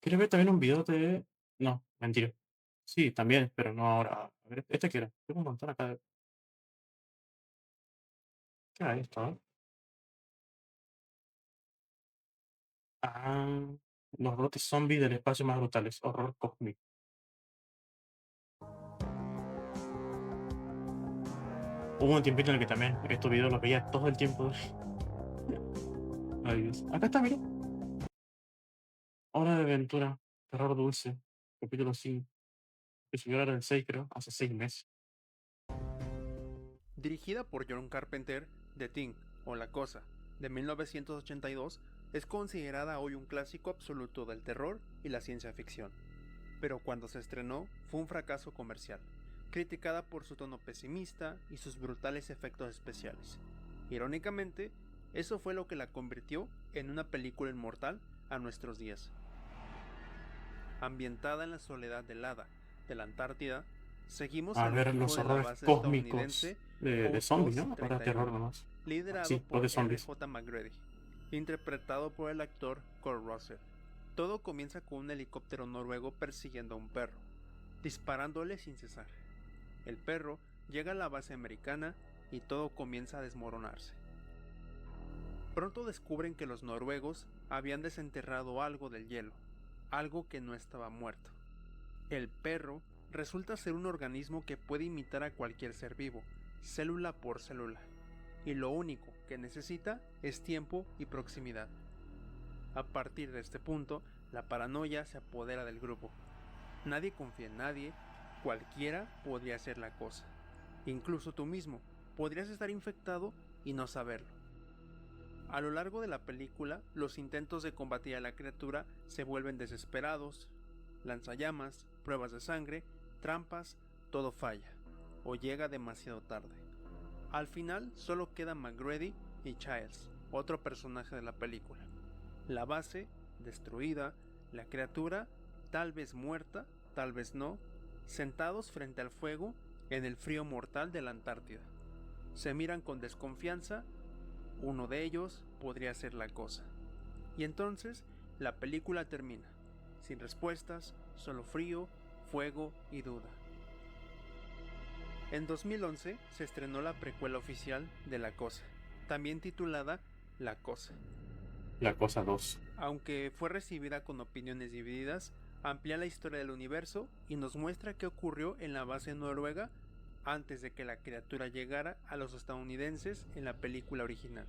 Quería ver también un video de... No, mentira. Sí, también, pero no ahora. A ver, ¿este qué era? Tengo un montón acá. ¿Qué era esto? Ah, los brotes zombies del espacio más brutales. Horror cósmico. Hubo un tiempito en el que también estos videos los veía todo el tiempo. Ay, Dios. Acá está, mira. Hora de aventura. Terror dulce. Capítulo 5. Que subió ahora el 6, creo. Hace 6 meses. Dirigida por John Carpenter, The Thing, o La Cosa, de 1982, es considerada hoy un clásico absoluto del terror y la ciencia ficción. Pero cuando se estrenó fue un fracaso comercial, criticada por su tono pesimista y sus brutales efectos especiales. Irónicamente, eso fue lo que la convirtió en una película inmortal a nuestros días. Ambientada en la soledad helada de la Antártida, seguimos A al ver equipo los de la horrores base cósmicos estadounidense de zombies, Outpost ¿no? Ahora terror 31, nomás. liderado Sí, los de por zombies. R.J. McGrady, interpretado por el actor Kurt Russell. Todo comienza con un helicóptero noruego persiguiendo a un perro, disparándole sin cesar. El perro llega a la base americana y todo comienza a desmoronarse. Pronto descubren que los noruegos habían desenterrado algo del hielo, algo que no estaba muerto. El perro resulta ser un organismo que puede imitar a cualquier ser vivo, célula por célula, y lo único que necesita es tiempo y proximidad. A partir de este punto, la paranoia se apodera del grupo. Nadie confía en nadie, cualquiera podría hacer la cosa. Incluso tú mismo podrías estar infectado y no saberlo. A lo largo de la película, los intentos de combatir a la criatura se vuelven desesperados, lanzallamas, pruebas de sangre, trampas, todo falla, o llega demasiado tarde. Al final solo quedan McGrady y Childs, otro personaje de la película. La base, destruida, la criatura, tal vez muerta, tal vez no, sentados frente al fuego en el frío mortal de la Antártida. Se miran con desconfianza, uno de ellos podría ser la cosa. Y entonces la película termina, sin respuestas, solo frío, fuego y duda. En 2011 se estrenó la precuela oficial de La Cosa, también titulada La Cosa. La cosa 2. Aunque fue recibida con opiniones divididas, amplía la historia del universo y nos muestra qué ocurrió en la base noruega antes de que la criatura llegara a los estadounidenses en la película original.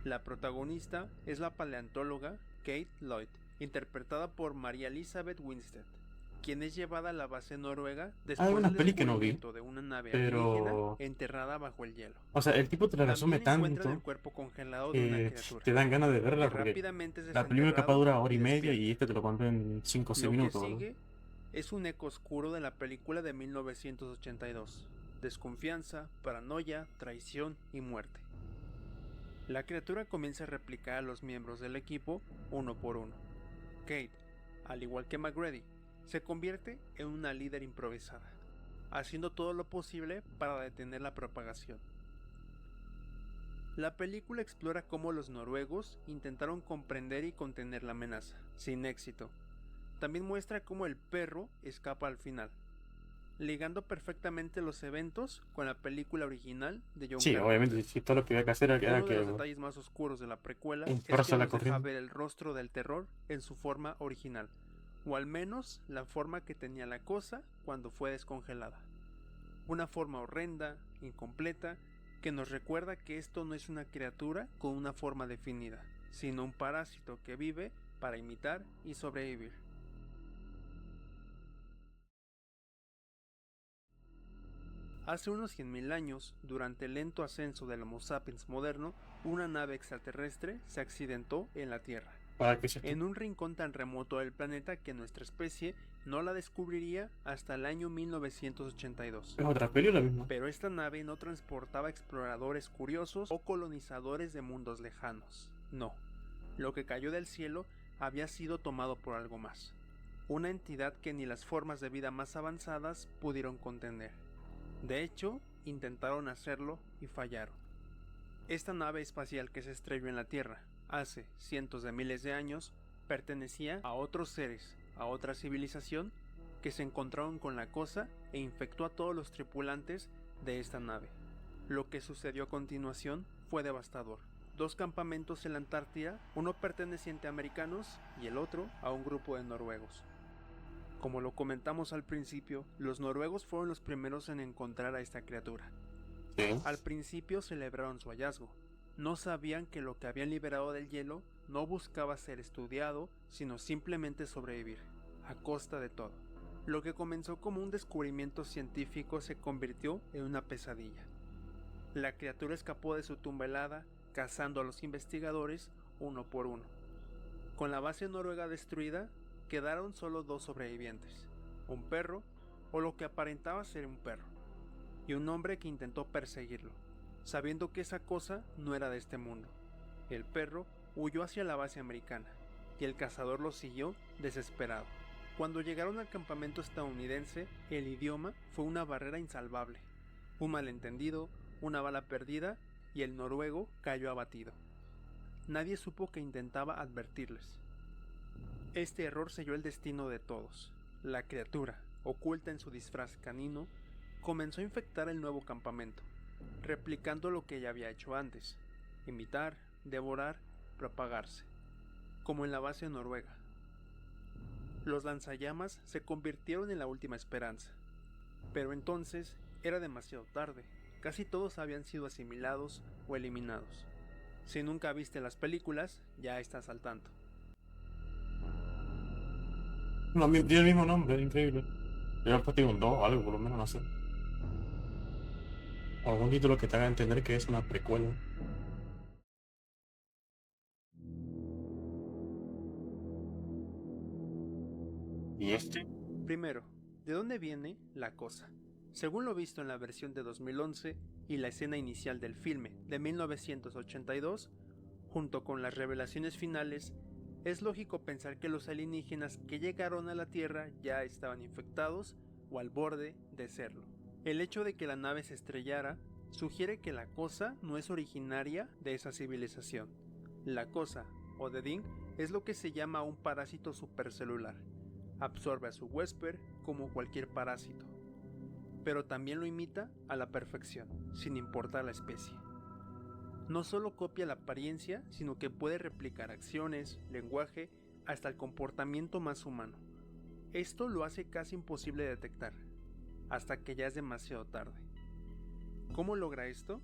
La protagonista es la paleontóloga Kate Lloyd, interpretada por María Elizabeth Winstead, quien es llevada a la base noruega Hay después del algunas pelis que no vi, descubrimiento de una nave alienígena pero... enterrada bajo el hielo. O sea, el tipo te la resume También encuentran el tanto cuerpo congelado de una que criatura, te dan ganas de verla que porque rápidamente es la película capaz desenterrado dura hora y y media y despierta. este te lo contó en 5 o 6 Lo que minutos, boludo. sigue es un eco oscuro de la película de 1982. Desconfianza, paranoia, traición y muerte. La criatura comienza a replicar a los miembros del equipo uno por uno. Kate, al igual que McGrady, se convierte en una líder improvisada, haciendo todo lo posible para detener la propagación. La película explora cómo los noruegos intentaron comprender y contener la amenaza, sin éxito. También muestra cómo el perro escapa al final, ligando perfectamente los eventos con la película original de John Sí, obviamente, Carpenter. sí, todo lo que había que hacer era Uno de que los detalles más oscuros de la precuela es que entrarse a la nos deja corriente. ver el rostro del terror en su forma original, o al menos la forma que tenía la cosa cuando fue descongelada. Una forma horrenda, incompleta, que nos recuerda que esto no es una criatura con una forma definida, sino un parásito que vive para imitar y sobrevivir. Hace unos 100.000 años, durante el lento ascenso del Homo sapiens moderno, una nave extraterrestre se accidentó en la Tierra, ¿Para qué es esto? en un rincón tan remoto del planeta que nuestra especie no la descubriría hasta el año 1982. ¿Es otra peli o la misma? Pero esta nave no transportaba exploradores curiosos o colonizadores de mundos lejanos. No, lo que cayó del cielo había sido tomado por algo más. Una entidad que ni las formas de vida más avanzadas pudieron contener. De hecho, intentaron hacerlo y fallaron. Esta nave espacial que se estrelló en la Tierra hace cientos de miles de años pertenecía a otros seres, a otra civilización, que se encontraron con la cosa e infectó a todos los tripulantes de esta nave. Lo que sucedió a continuación fue devastador. 2 campamentos en la Antártida, uno perteneciente a americanos y el otro a un grupo de noruegos. Como lo comentamos al principio, los noruegos fueron los primeros en encontrar a esta criatura. Sí. Al principio celebraron su hallazgo. No sabían que lo que habían liberado del hielo no buscaba ser estudiado, sino simplemente sobrevivir, a costa de todo. Lo que comenzó como un descubrimiento científico se convirtió en una pesadilla. La criatura escapó de su tumba helada, cazando a los investigadores uno por uno. Con la base noruega destruida, quedaron solo 2 sobrevivientes, un perro, o lo que aparentaba ser un perro, y un hombre que intentó perseguirlo, sabiendo que esa cosa no era de este mundo. El perro huyó hacia la base americana, y el cazador lo siguió desesperado. Cuando llegaron al campamento estadounidense, el idioma fue una barrera insalvable. Un malentendido, una bala perdida, y el noruego cayó abatido. Nadie supo que intentaba advertirles. Este error selló el destino de todos. La criatura, oculta en su disfraz canino, comenzó a infectar el nuevo campamento, replicando lo que ya había hecho antes: imitar, devorar, propagarse, como en la base noruega. Los lanzallamas se convirtieron en la última esperanza, pero entonces era demasiado tarde. Casi todos habían sido asimilados o eliminados. Si nunca viste las películas, ya estás al tanto. No, tiene el mismo nombre, es increíble. Yo después tiene un 2 o algo, por lo menos, no sé. O algún título que te haga entender que es una precuela. ¿Y este? Primero, ¿de dónde viene la cosa? Según lo visto en la versión de 2011 y la escena inicial del filme de 1982, junto con las revelaciones finales, es lógico pensar que los alienígenas que llegaron a la Tierra ya estaban infectados o al borde de serlo. El hecho de que la nave se estrellara sugiere que la cosa no es originaria de esa civilización. La cosa, o The Thing, es lo que se llama un parásito supercelular. Absorbe a su huésped como cualquier parásito, pero también lo imita a la perfección, sin importar la especie. No solo copia la apariencia, sino que puede replicar acciones, lenguaje, hasta el comportamiento más humano. Esto lo hace casi imposible de detectar, hasta que ya es demasiado tarde. ¿Cómo logra esto?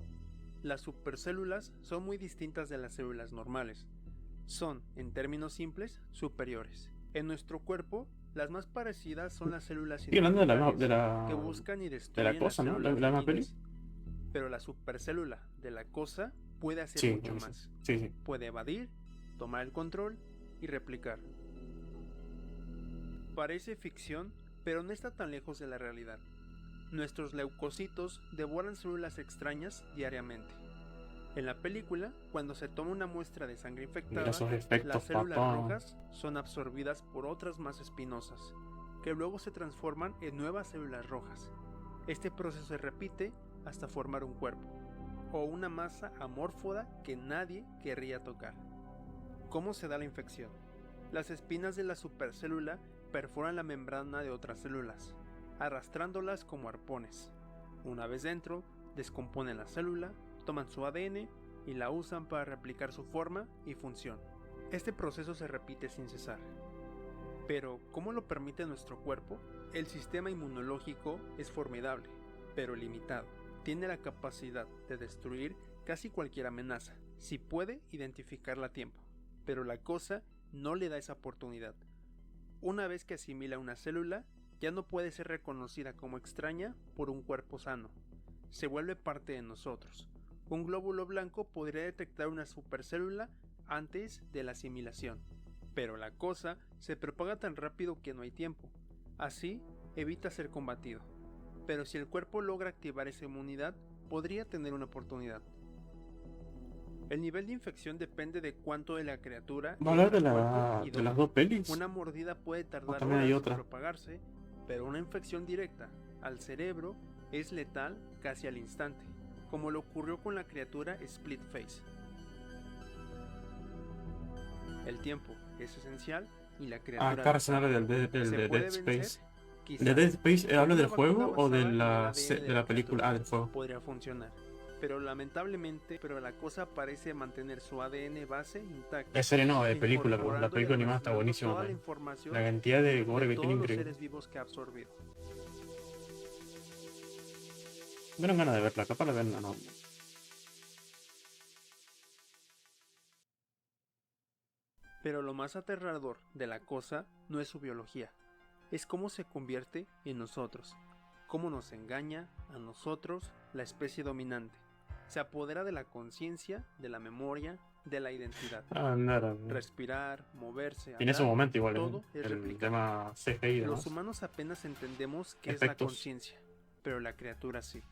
Las supercélulas son muy distintas de las células normales. Son, en términos simples, superiores. En nuestro cuerpo, las más parecidas son las células Estoy hablando de que buscan y de destruyen la cosa, las ¿no? células La misma peli. dañinas. Pero la supercélula de la cosa puede hacer Sí, mucho sí, más. sí, sí. Puede evadir, tomar el control y replicar. Parece ficción, pero no está tan lejos de la realidad. Nuestros leucocitos devoran células extrañas diariamente. En la película, cuando se toma una muestra de sangre Mira infectada, esos efectos, las células papá. rojas son absorbidas por otras más espinosas, que luego se transforman en nuevas células rojas. Este proceso se repite hasta formar un cuerpo, o una masa amorfoda que nadie querría tocar. ¿Cómo se da la infección? Las espinas de la supercélula perforan la membrana de otras células, arrastrándolas como arpones. Una vez dentro, descomponen la célula, toman su ADN y la usan para replicar su forma y función. Este proceso se repite sin cesar. Pero, ¿cómo lo permite nuestro cuerpo? El sistema inmunológico es formidable, pero limitado. Tiene la capacidad de destruir casi cualquier amenaza, si puede identificarla a tiempo. Pero la cosa no le da esa oportunidad. Una vez que asimila una célula, ya no puede ser reconocida como extraña por un cuerpo sano. Se vuelve parte de nosotros. Un glóbulo blanco podría detectar una supercélula antes de la asimilación, pero la cosa se propaga tan rápido que no hay tiempo. Así, evita ser combatido. Pero si el cuerpo logra activar esa inmunidad, podría tener una oportunidad. El nivel de infección depende de cuánto de la criatura ¿Va a hablar entra al cuerpo y de las dónde. dos pelis? Una mordida puede O tardar también hay horas en otra. propagarse, pero una infección directa al cerebro es letal casi al instante, como lo ocurrió con la criatura Split Face. El tiempo es esencial y la Ah, criatura acá lo recién sabe. habla del ¿Se de puede Dead vencer? Space. ¿El de Quizás. Dead Space habla Una del vacuna juego o de basada en el ADN de de la la película? criatura Ah, del juego. podría funcionar, pero lamentablemente, la cosa parece mantener su ADN base intacto, De serie no, de película, pero la incorporando y película animada está almacenando buenísima toda la también. La información cantidad de de gore que tiene todos los increíble. seres vivos que ha absorbido. Me dieron ganas de verla, capaz de verla, no. Pero lo más aterrador de la cosa no es su biología, es cómo se convierte en nosotros, cómo nos engaña a nosotros, la especie dominante. Se apodera de la conciencia, de la memoria, de la identidad. Ah, andar. Respirar, moverse, En ese hablar, momento igual, todo es el replicable. tema CGI y Los demás. humanos apenas entendemos qué es la Efectos. conciencia, pero la criatura sí.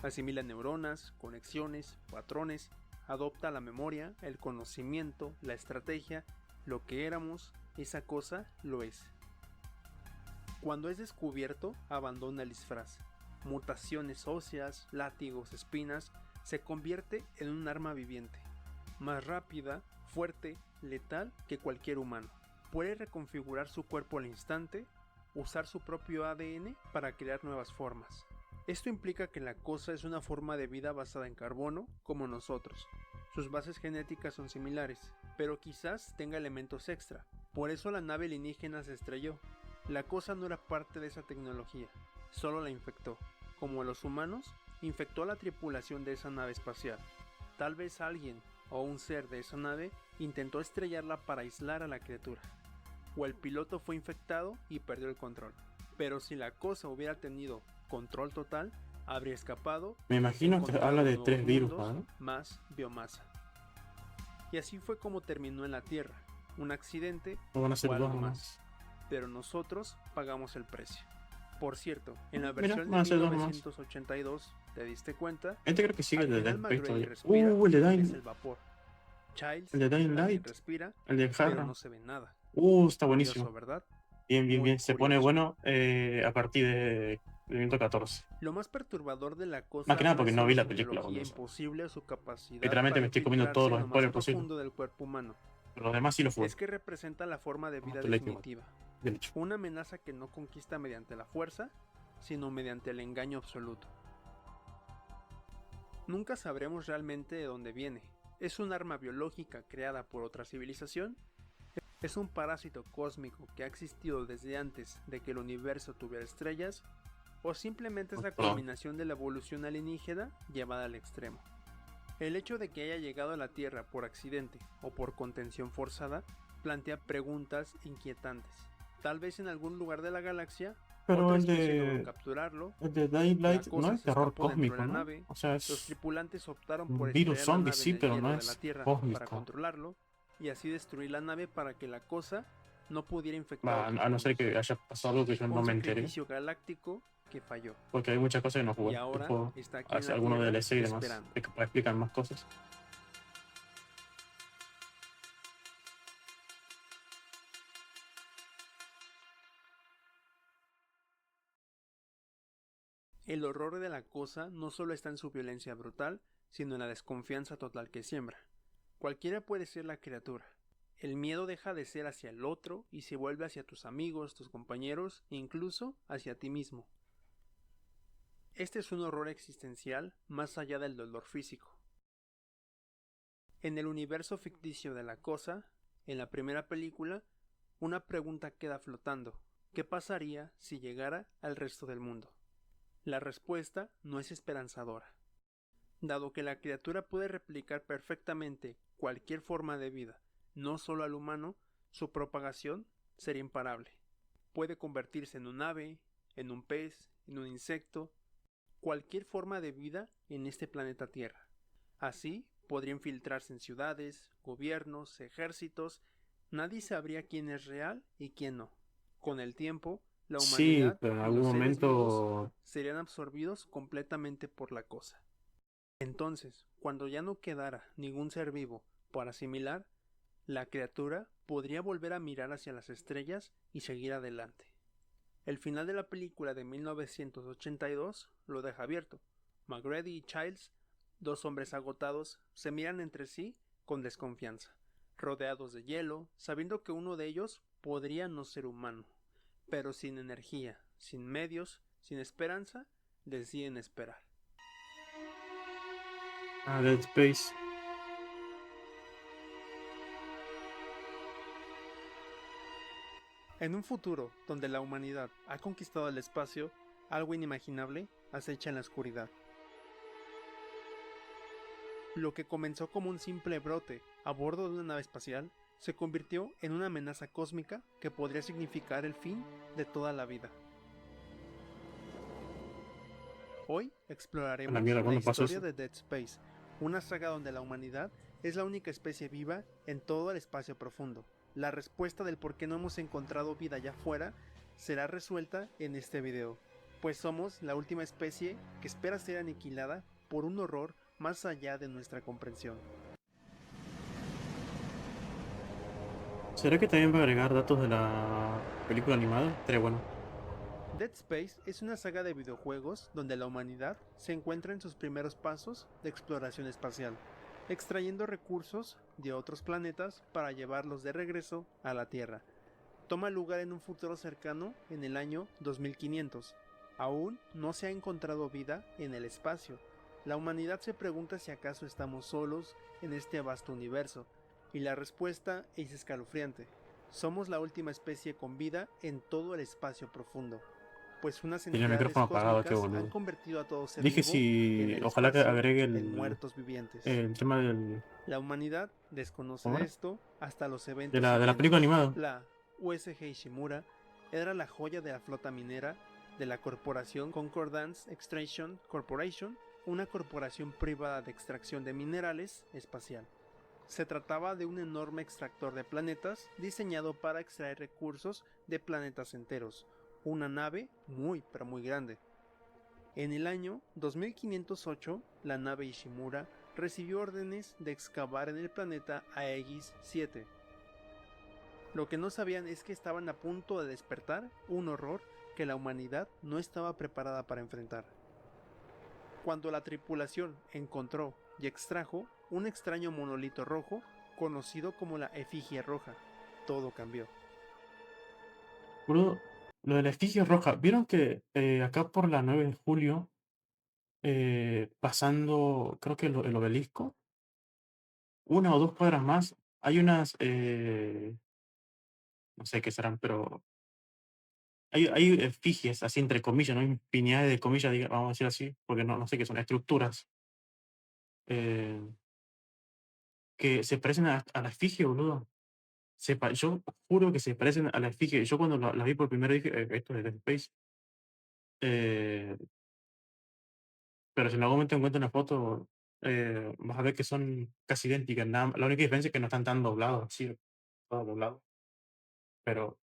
Asimila neuronas, conexiones, patrones, adopta la memoria, el conocimiento, la estrategia, lo que éramos, esa cosa lo es. Cuando es descubierto, abandona el disfraz. Mutaciones óseas, látigos, espinas, se convierte en un arma viviente, más rápida, fuerte, letal que cualquier humano. Puede reconfigurar su cuerpo al instante, usar su propio ADN para crear nuevas formas. Esto implica que la cosa es una forma de vida basada en carbono, como nosotros. Sus bases genéticas son similares, pero quizás tenga elementos extra. Por eso la nave alienígena se estrelló. La cosa no era parte de esa tecnología, solo la infectó. Como a los humanos, infectó a la tripulación de esa nave espacial. Tal vez alguien o un ser de esa nave intentó estrellarla para aislar a la criatura. O el piloto fue infectado y perdió el control. Pero si la cosa hubiera tenido control total, habría escapado, Me imagino que habla encontrado de nuevos 3 virus, mundos, ¿no? más biomasa. Y así fue como terminó en la Tierra, un accidente O van a ser o algo dos más. nomás. Pero nosotros pagamos el precio. Por cierto, en la Mira, versión van a de ser dos nomás. 1982, ¿te diste cuenta? Este creo que sigue Al el de final Dead Space McGrady todavía. respira, El de es Dying, el vapor. Childs el de Dying también Light, respira, el de pero Jarra. no se ve nada. Está Curioso, buenísimo. ¿verdad? Bien, bien, Muy bien. Se pone curioso. bueno a partir de minuto 14. Lo más perturbador de la Más que cosa nada no porque es no solo vi la su película, biología boludo. imposible o su capacidad Literalmente para me estoy comiendo todos infiltrarse en los lo más spoilers posibles. profundo del cuerpo humano. Pero los demás sí lo fue. Es que representa la forma de vida Too late igual, definitiva. de hecho. Una amenaza que no conquista mediante la fuerza, sino mediante el engaño absoluto. Nunca sabremos realmente de dónde viene. ¿Es un arma biológica creada por otra civilización? ¿Es un parásito cósmico que ha existido desde antes de que el universo tuviera estrellas? ¿O simplemente es la culminación de la evolución alienígena llevada al extremo? El hecho de que haya llegado a la Tierra por accidente o por contención forzada plantea preguntas inquietantes. Tal vez en algún lugar de la galaxia Pero otra especie logró capturarlo. el de Dying La Light no cosa es se terror escapó dentro cósmico, de la ¿no? nave. O sea, Los es tripulantes optaron un por virus estrellar la zombie, nave sí, en el pero no hielo de la es Tierra para cósmico. controlarlo y así destruir la nave para que la cosa no pudiera infectar Va, a otros a no ser mundos. que haya pasado algo que yo no Un me enteré. sacrificio galáctico que falló. Porque hay muchas cosas que no Y jugué. ahora Tipo, está aquí en hace la algunos Tierra DLC y demás. esperando. Que explican más cosas. El horror de la cosa no solo está en su violencia brutal, sino en la desconfianza total que siembra. Cualquiera puede ser la criatura. El miedo deja de ser hacia el otro y se vuelve hacia tus amigos, tus compañeros e incluso hacia ti mismo. Este es un horror existencial más allá del dolor físico. En el universo ficticio de la cosa, en la primera película, una pregunta queda flotando. ¿Qué pasaría si llegara al resto del mundo? La respuesta no es esperanzadora. Dado que la criatura puede replicar perfectamente cualquier forma de vida, no solo al humano, su propagación sería imparable. Puede convertirse en un ave, en un pez, en un insecto, cualquier forma de vida en este planeta Tierra. Así, podría infiltrarse en ciudades, gobiernos, ejércitos. Nadie sabría quién es real y quién no. Con el tiempo, la Sí, humanidad pero en y algún los seres vivos momento. serían absorbidos completamente por la cosa. Entonces, cuando ya no quedara ningún ser vivo para asimilar, la criatura podría volver a mirar hacia las estrellas y seguir adelante. El final de la película de 1982 lo deja abierto. McGrady y Childs, dos hombres agotados, se miran entre sí con desconfianza. rodeados de hielo, sabiendo que uno de ellos podría no ser humano, pero sin energía, sin medios, sin esperanza, deciden esperar. Ah, Dead Space. En un futuro donde la humanidad ha conquistado el espacio, algo inimaginable acecha en la oscuridad. Lo que comenzó como un simple brote a bordo de una nave espacial se convirtió en una amenaza cósmica que podría significar el fin de toda la vida. Hoy A exploraremos la mierda, la ¿cuándo pasó historia eso? de Dead Space, una saga donde la humanidad es la única especie viva en todo el espacio profundo. La respuesta del por qué no hemos encontrado vida allá afuera será resuelta en este video, pues somos la última especie que espera ser aniquilada por un horror más allá de nuestra comprensión. ¿Será que también va a agregar datos de la película animada? Estaría bueno. Dead Space es una saga de videojuegos donde la humanidad se encuentra en sus primeros pasos de exploración espacial, extrayendo recursos de otros planetas para llevarlos de regreso a la Tierra. Toma lugar en un futuro cercano en el año 2500. Aún no se ha encontrado vida en el espacio. La humanidad se pregunta si acaso estamos solos en este vasto universo, y la respuesta es escalofriante. Somos la última especie con vida en todo el espacio profundo, pues unas Tiene el entidades micrófono apagado, qué cósmicas han boludo. convertido a todo ser Dije vivo en si. el Ojalá que espacio agregue en muertos vivientes. el tema del. La humanidad desconoce ¿Cómo de era? esto hasta los De eventos la película siguientes. animada. La USG Ishimura era la joya de la flota minera de la corporación Concordance Extraction Corporation, una corporación privada de extracción de minerales espacial. Se trataba de un enorme extractor de planetas diseñado para extraer recursos de planetas enteros, una nave muy pero muy grande. En el año 2508, la nave Ishimura recibió órdenes de excavar en el planeta Aegis 7. Lo que no sabían es que estaban a punto de despertar un horror que la humanidad no estaba preparada para enfrentar. Cuando la tripulación encontró y extrajo un extraño monolito rojo conocido como la Efigie Roja, todo cambió. Boludo, lo de la efigie roja. ¿Vieron que acá por la 9 de julio, pasando, creo que el obelisco, una o dos cuadras más, hay unas, no sé qué serán, pero hay efigies, así entre comillas, ¿no? Infinidad de comillas, vamos a decir así, porque no sé qué son, estructuras, eh, que se parecen a la efigie, boludo. Yo juro que se parecen a la efigie. Yo cuando la vi por primera vez dije, esto es de Dead Space. Eh, pero si en algún momento encuentro una foto, vas a ver que son casi idénticas. La única diferencia es que no están tan doblados, así, todo doblado, pero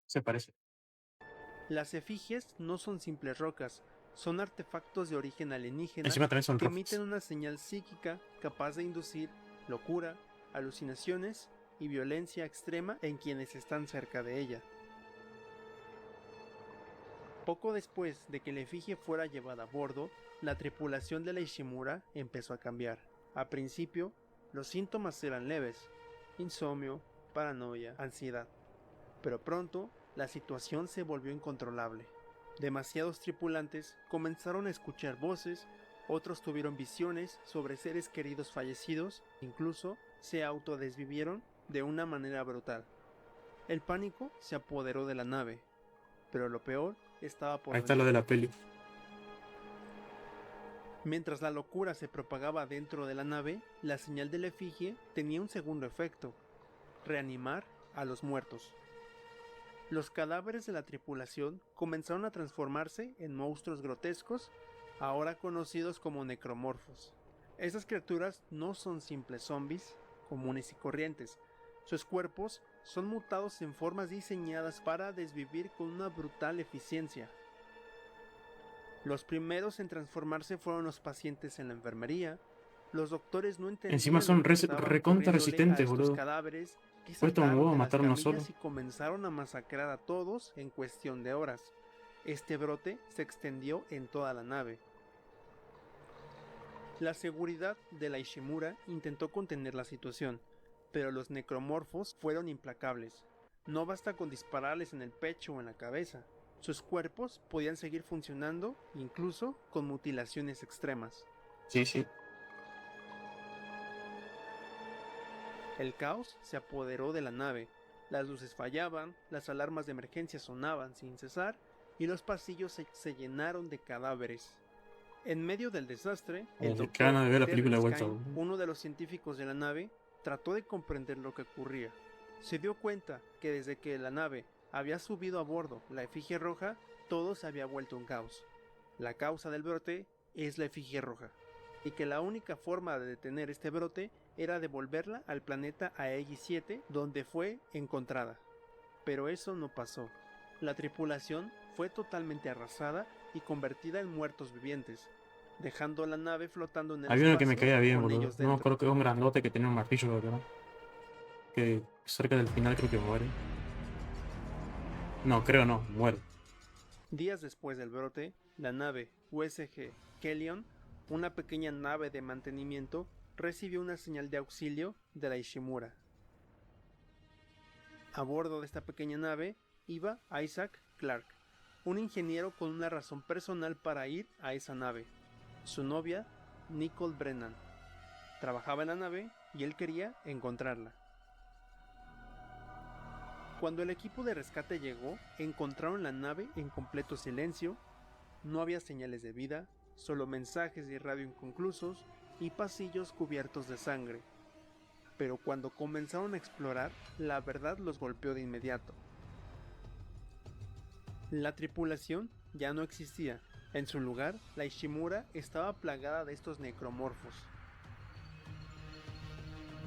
se parece. Las efigies no son simples rocas, son artefactos de origen alienígena Encima también son que emiten rojas. una señal psíquica capaz de inducir locura, alucinaciones y violencia extrema en quienes están cerca de ella. Poco después de que la efigie fuera llevada a bordo, la tripulación de la Ishimura empezó a cambiar. A principio, los síntomas eran leves: insomnio, paranoia, ansiedad. Pero pronto, la situación se volvió incontrolable. Demasiados tripulantes comenzaron a escuchar voces, otros tuvieron visiones sobre seres queridos fallecidos, incluso se autodesvivieron de una manera brutal. El pánico se apoderó de la nave, pero lo peor estaba por Ahí está lo venir. de la peli. Mientras la locura se propagaba dentro de la nave, la señal de la efigie tenía un segundo efecto: reanimar a los muertos. Los cadáveres de la tripulación comenzaron a transformarse en monstruos grotescos, ahora conocidos como necromorfos. Estas criaturas no son simples zombies comunes y corrientes. Sus cuerpos son mutados en formas diseñadas para desvivir con una brutal eficiencia. Los primeros en transformarse fueron los pacientes en la enfermería. Los doctores no Encima entendían lo son que estaba recontra ocurriéndole a resistentes, estos boludo. cadáveres, que Cuesta un saltaron huevo de las matar uno solo. camillas y comenzaron a masacrar a todos en cuestión de horas. Este brote se extendió en toda la nave. La seguridad de la Ishimura intentó contener la situación, pero los necromorfos fueron implacables. No basta con dispararles en el pecho o en la cabeza. Sus cuerpos podían seguir funcionando, incluso con mutilaciones extremas. Sí, sí. El caos se apoderó de la nave. Las luces fallaban, las alarmas de emergencia sonaban sin cesar y los pasillos se llenaron de cadáveres. En medio del desastre, el Qué doctor ganas de ver la película de Terrence vuelta. Kyne, uno de los científicos de la nave, trató de comprender lo que ocurría. Se dio cuenta que desde que la nave había subido a bordo la efigie roja, todo se había vuelto un caos. La causa del brote es la efigie roja, y que la única forma de detener este brote era devolverla al planeta Aegis 7, donde fue encontrada. Pero eso no pasó. La tripulación fue totalmente arrasada y convertida en muertos vivientes, dejando la nave flotando en el Había uno espacio que me caía bien, con boludo. ellos No me dentro. acuerdo que es un grandote que tenía un martillo, ¿verdad? Que cerca del final creo que muere. No, creo no, muere. Días después del brote, la nave USG Kellion, una pequeña nave de mantenimiento, recibió una señal de auxilio de la Ishimura. A bordo de esta pequeña nave iba Isaac Clarke, un ingeniero con una razón personal para ir a esa nave. Su novia, Nicole Brennan, trabajaba en la nave y él quería encontrarla. Cuando el equipo de rescate llegó, encontraron la nave en completo silencio. No había señales de vida, solo mensajes de radio inconclusos y pasillos cubiertos de sangre. Pero cuando comenzaron a explorar, la verdad los golpeó de inmediato. La tripulación ya no existía. En su lugar, la Ishimura estaba plagada de estos necromorfos.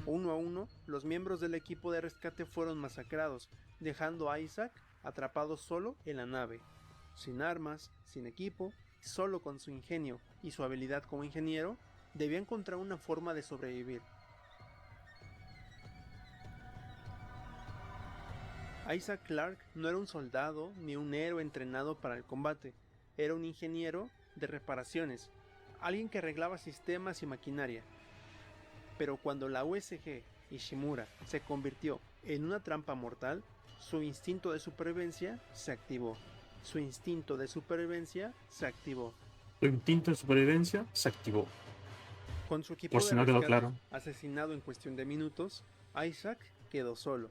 Uno a uno, los miembros del equipo de rescate fueron masacrados, dejando a Isaac atrapado solo en la nave, sin armas, sin equipo, solo con su ingenio y su habilidad como ingeniero, debía encontrar una forma de sobrevivir. Isaac Clarke no era un soldado ni un héroe entrenado para el combate, era un ingeniero de reparaciones, alguien que arreglaba sistemas y maquinaria. Pero cuando la USG Ishimura se convirtió en una trampa mortal, su instinto de supervivencia se activó. Su instinto de supervivencia se activó. Su instinto de supervivencia se activó. Con su equipo Por de si no quedó rescate claro. asesinado en cuestión de minutos, Isaac quedó solo.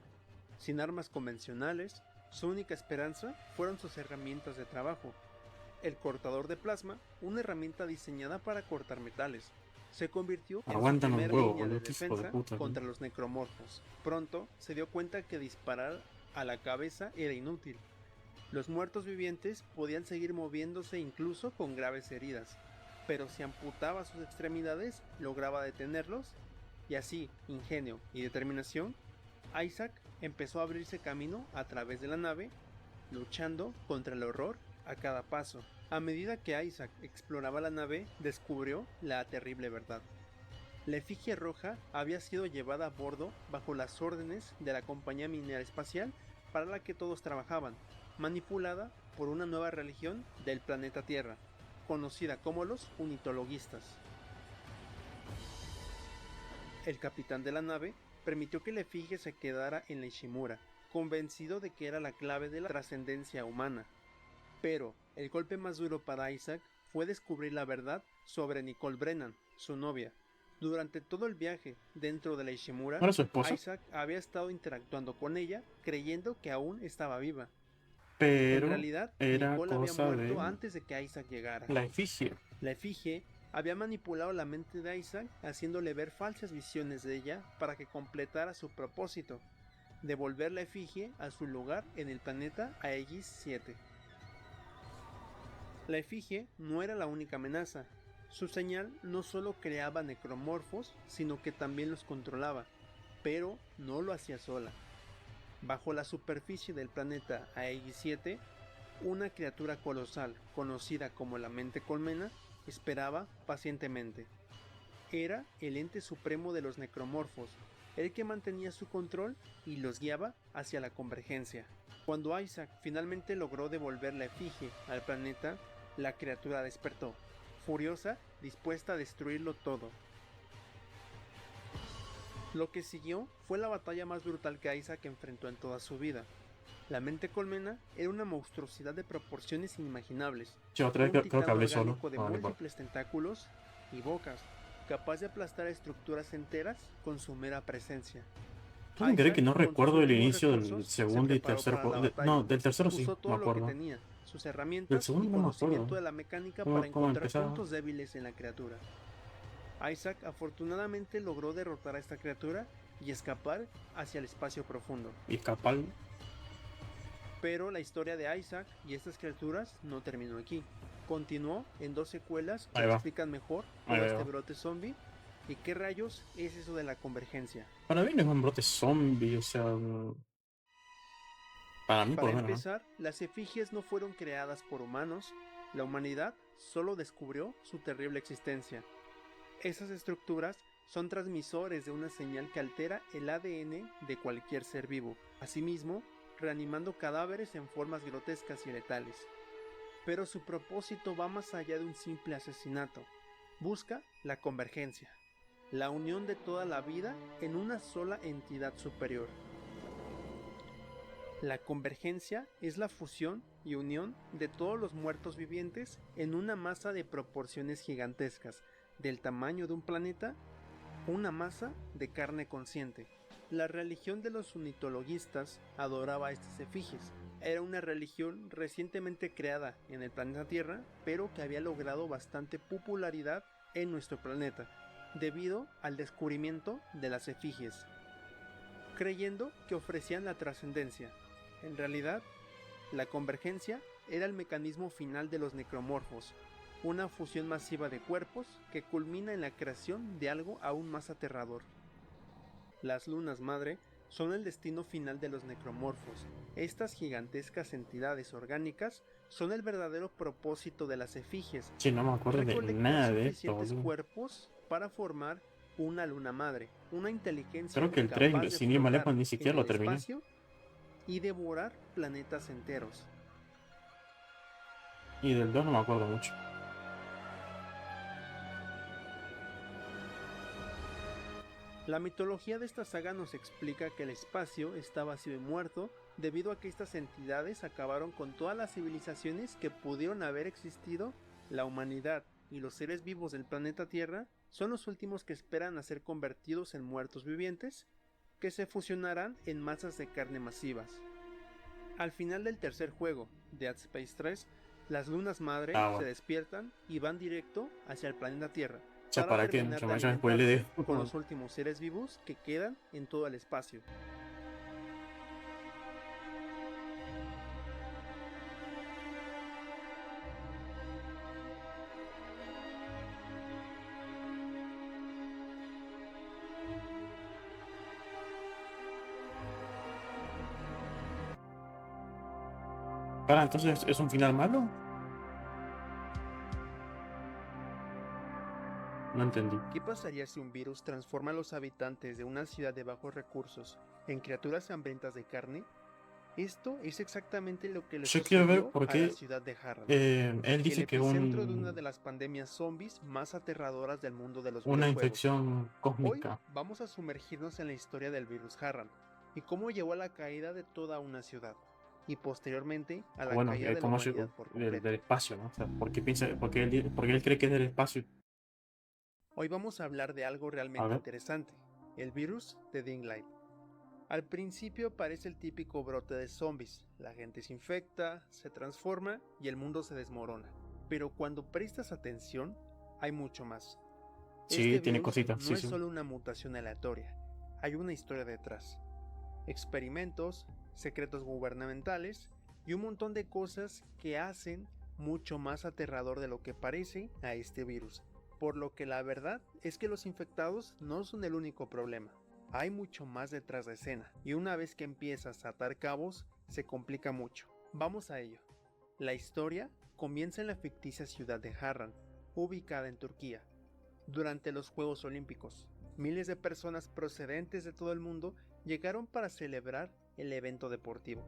Sin armas convencionales, su única esperanza fueron sus herramientas de trabajo. El cortador de plasma, una herramienta diseñada para cortar metales, se convirtió en su Aguantan los primera huevos, línea de boludo. Qué hijo de defensa puta. contra los necromorfos. Pronto se dio cuenta que disparar a la cabeza era inútil. Los muertos vivientes podían seguir moviéndose incluso con graves heridas, pero si amputaba sus extremidades lograba detenerlos, y así, ingenio y determinación, Isaac empezó a abrirse camino a través de la nave, luchando contra el horror a cada paso. A medida que Isaac exploraba la nave, descubrió la terrible verdad. La efigie roja había sido llevada a bordo bajo las órdenes de la compañía minera espacial para la que todos trabajaban, manipulada por una nueva religión del planeta Tierra, conocida como los unitologistas. El capitán de la nave permitió que la efigie se quedara en la Ishimura, convencido de que era la clave de la trascendencia humana. Pero el golpe más duro para Isaac fue descubrir la verdad sobre Nicole Brennan, su novia. Durante todo el viaje dentro de la Ishimura, ¿No era su esposa? Isaac había estado interactuando con ella creyendo que aún estaba viva. En Pero realidad, era Nicole había cosa muerto de antes de que Isaac llegara. la efigie. La efigie había manipulado la mente de Isaac, haciéndole ver falsas visiones de ella para que completara su propósito, devolver la efigie a su lugar en el planeta Aegis 7. La efigie no era la única amenaza. Su señal no solo creaba necromorfos, sino que también los controlaba, pero no lo hacía sola. Bajo la superficie del planeta Aegis 7, una criatura colosal, conocida como la Mente Colmena, esperaba pacientemente. Era el ente supremo de los necromorfos, el que mantenía su control y los guiaba hacia la convergencia. Cuando Isaac finalmente logró devolver la efigie al planeta, la criatura despertó, furiosa, dispuesta a destruirlo todo. Lo que siguió fue la batalla más brutal que Isaac enfrentó en toda su vida. La mente colmena era una monstruosidad de proporciones inimaginables, Yo otra vez un creo que titán hablé solo. orgánico de No, no importa. múltiples tentáculos y bocas, capaz de aplastar estructuras enteras con su mera presencia. ¿Pueden creer que Isaac, no con sus recuerdo el últimos inicio del recursos, se segundo y preparó tercer para la juego? batalla. No, del tercero sí, Usó me todo lo que acuerdo. tenía, sus Del herramientas y segundo no me conocimiento acuerdo. de la mecánica para ¿Cómo encontrar empezaba? puntos débiles en la criatura. Isaac afortunadamente logró derrotar a esta criatura y escapar hacia el espacio profundo. Y escapar. Pero la historia de Isaac y estas criaturas no terminó aquí. Continuó en 2 secuelas que Ahí va, explican mejor ahí todo va, ahí este va. brote zombie y qué rayos es eso de la convergencia. Para mí no es un brote zombie, o sea, para mí por Para lo menos, ¿no? empezar, las efigies no fueron creadas por humanos, la humanidad solo descubrió su terrible existencia. Esas estructuras son transmisores de una señal que altera el ADN de cualquier ser vivo, asimismo, reanimando cadáveres en formas grotescas y letales. Pero su propósito va más allá de un simple asesinato. Busca la convergencia, la unión de toda la vida en una sola entidad superior. La convergencia es la fusión y unión de todos los muertos vivientes en una masa de proporciones gigantescas, del tamaño de un planeta, una masa de carne consciente. La religión de los unitologistas adoraba a estas efigies. Era una religión recientemente creada en el planeta Tierra, pero que había logrado bastante popularidad en nuestro planeta, debido al descubrimiento de las efigies, creyendo que ofrecían la trascendencia. En realidad, la convergencia era el mecanismo final de los necromorfos, una fusión masiva de cuerpos que culmina en la creación de algo aún más aterrador. Las lunas madre son el destino final de los necromorfos. Estas gigantescas entidades orgánicas son el verdadero propósito de las efigies, Sí, no me acuerdo de recolectar nada de esto, suficientes boludo. cuerpos para formar una luna madre, una inteligencia Creo que el capaz 3, de sin ir más flotar lejos, ni en siquiera lo el terminé. espacio y devorar planetas enteros. Y del 2 no me acuerdo mucho. La mitología de esta saga nos explica que el espacio está vacío y muerto debido a que estas entidades acabaron con todas las civilizaciones que pudieron haber existido. La humanidad y los seres vivos del planeta Tierra son los últimos que esperan a ser convertidos en muertos vivientes que se fusionarán en masas de carne masivas. Al final del tercer juego, Dead Space 3, las lunas madre Ah, se bueno. despiertan y van directo hacia el planeta Tierra O sea, para ¿para qué? terminar Mucho de más spoiler de alimentarse con los últimos seres vivos que quedan en todo el espacio. Para, entonces, ¿es un final malo? No entendí. ¿Qué pasaría si un virus transforma a los habitantes de una ciudad de bajos recursos en criaturas hambrientas de carne? Esto es exactamente lo que le Yo quiero ver sucedió por a la qué ciudad de Harran, él el dice que epicentro de una de las pandemias zombies más aterradoras del mundo de los una videojuegos. infección Hoy cósmica. vamos a sumergirnos en la historia del virus Harran y cómo llevó a la caída de toda una ciudad y posteriormente a la Bueno, caída de la como humanidad por del completo. espacio, ¿no? O sea, ¿por qué él cree que es del espacio? Hoy vamos a hablar de algo A realmente ver. interesante, el virus de Dinglight. Al principio parece el típico brote de zombies, la gente se infecta, se transforma y el mundo se desmorona. Pero cuando prestas atención, hay mucho más. Sí, Este tiene virus cositas, no sí, es sí. solo una mutación aleatoria, hay una historia detrás. Experimentos, secretos gubernamentales y un montón de cosas que hacen mucho más aterrador de lo que parece a este virus. Por lo que la verdad es que los infectados no son el único problema. Hay mucho más detrás de escena y una vez que empiezas a atar cabos se complica mucho. Vamos a ello. La historia comienza en la ficticia ciudad de Harran, ubicada en Turquía. Durante los Juegos Olímpicos, miles de personas procedentes de todo el mundo llegaron para celebrar el evento deportivo,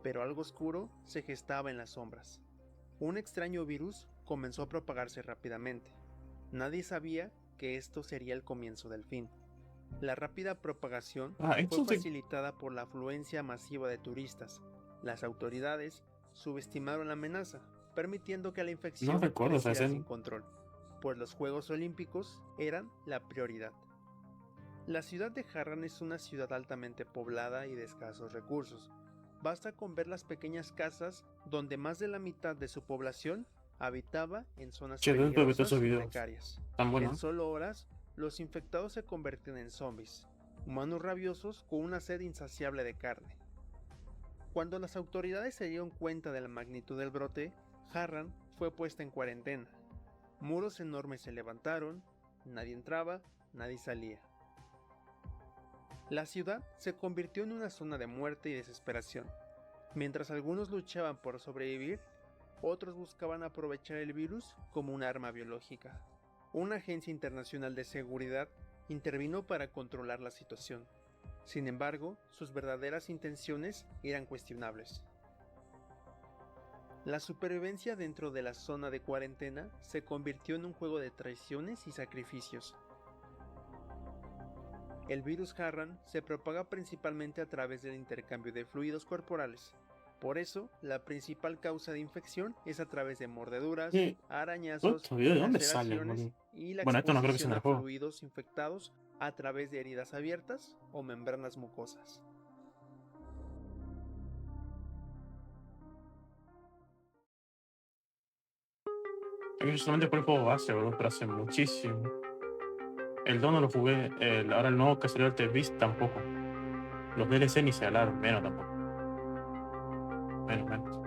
pero algo oscuro se gestaba en las sombras. Un extraño virus comenzó a propagarse rápidamente. Nadie sabía que esto sería el comienzo del fin. La rápida propagación Ah, fue esto te... facilitada por la afluencia masiva de turistas. Las autoridades subestimaron la amenaza, permitiendo que la No infección recuerdo esa creciera escena. sin control, pues los Juegos Olímpicos eran la prioridad. La ciudad de Harran es una ciudad altamente poblada y de escasos recursos. Basta con ver las pequeñas casas donde más de la mitad de su población habitaba en zonas Che, ¿dónde puedo ver todos esos peligrosas y videos? precarias. Tan En buenos. solo horas, los infectados se convierten en zombies, humanos rabiosos con una sed insaciable de carne. Cuando las autoridades se dieron cuenta de la magnitud del brote, Harran fue puesta en cuarentena. Muros enormes se levantaron, nadie entraba, nadie salía. La ciudad se convirtió en una zona de muerte y desesperación. Mientras algunos luchaban por sobrevivir, otros buscaban aprovechar el virus como un arma biológica. Una agencia internacional de seguridad intervino para controlar la situación. Sin embargo, sus verdaderas intenciones eran cuestionables. La supervivencia dentro de la zona de cuarentena se convirtió en un juego de traiciones y sacrificios. El virus Harran se propaga principalmente a través del intercambio de fluidos corporales. Por eso, la principal causa de infección es a través de mordeduras, ¿Qué? arañazos, ¿Estos videos de dónde salen, laceraciones boludo? y la Bueno, esto no creo que sea exposición en el a juego. fluidos infectados a través de heridas abiertas o membranas mucosas. Es que yo solamente jugué el juego base, boludo, pero hace muchísimo. El 2 no lo jugué. Ahora el nuevo que salió el The Beast tampoco. Los DLC ni se hablaron, menos tampoco. Menos, menos.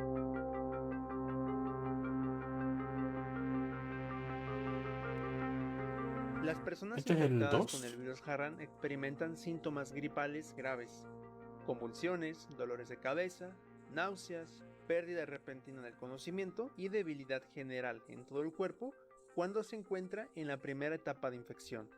Las personas Este es el infectadas con el 2. virus Harran experimentan síntomas gripales graves, convulsiones, dolores de cabeza, náuseas, pérdida repentina del conocimiento y debilidad general en todo el cuerpo cuando se encuentra en la primera etapa de infección.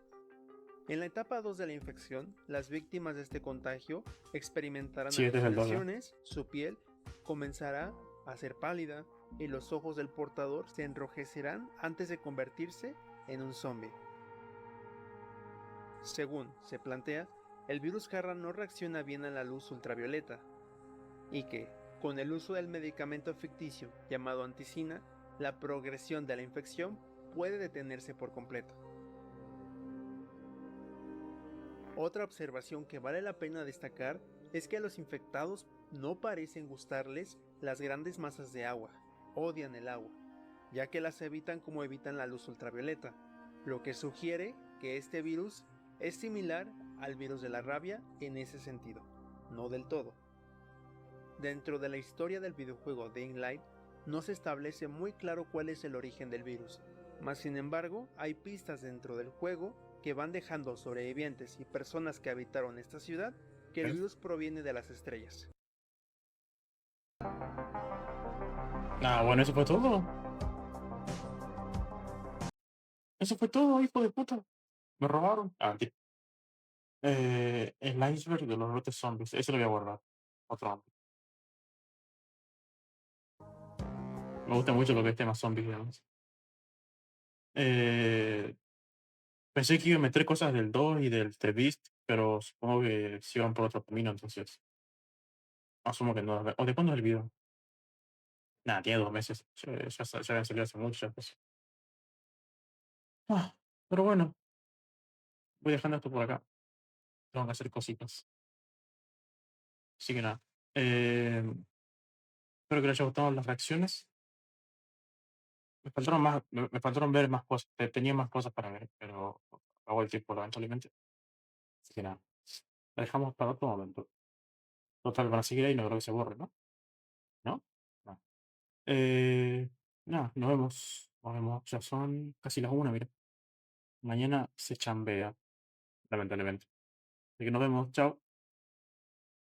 En la etapa 2 de la infección, las víctimas de este contagio experimentarán Sí, este es el 2, ¿eh? alucinaciones, su piel comenzará a ser pálida y los ojos del portador se enrojecerán antes de convertirse en un zombie. Según se plantea, el virus Harran no reacciona bien a la luz ultravioleta y que, con el uso del medicamento ficticio llamado anticina, la progresión de la infección puede detenerse por completo. Otra observación que vale la pena destacar es que a los infectados no parecen gustarles las grandes masas de agua, odian el agua, ya que las evitan como evitan la luz ultravioleta, lo que sugiere que este virus es similar al virus de la rabia en ese sentido, no del todo. Dentro de la historia del videojuego Dying Light, no se establece muy claro cuál es el origen del virus, mas sin embargo hay pistas dentro del juego que van dejando sobrevivientes y personas que habitaron esta ciudad que el ¿Eh? virus proviene de las estrellas. Ah, bueno, eso fue todo. Eso fue todo, hijo de puta. Me robaron. Ah, mentira. El iceberg de los brotes zombies. Ese lo voy a guardar. Otro antes. Me gusta mucho lo que es tema zombies, digamos. Eh, Pensé que iba a meter cosas del 2 y del The Beast, pero supongo que sí van por otro camino, entonces asumo que no. ¿O de cuándo es el video? Nada, tiene 2 meses. Ya habían salido hace mucho. Ya, pues. Pero bueno, voy dejando esto por acá. Tengo que hacer cositas. Así que nada. Espero que les haya gustado las reacciones. Me faltaron ver más cosas. Tenía más cosas para ver, pero hago el tiempo lamentablemente. Así que nada. La dejamos para otro momento. Total, van a seguir ahí, no creo que se borre, ¿no? ¿No? No. Eh, Nada, nos vemos. Nos vemos. Ya son casi las 1, mira. Mañana se chambea, lamentablemente. Así que nos vemos. Chao.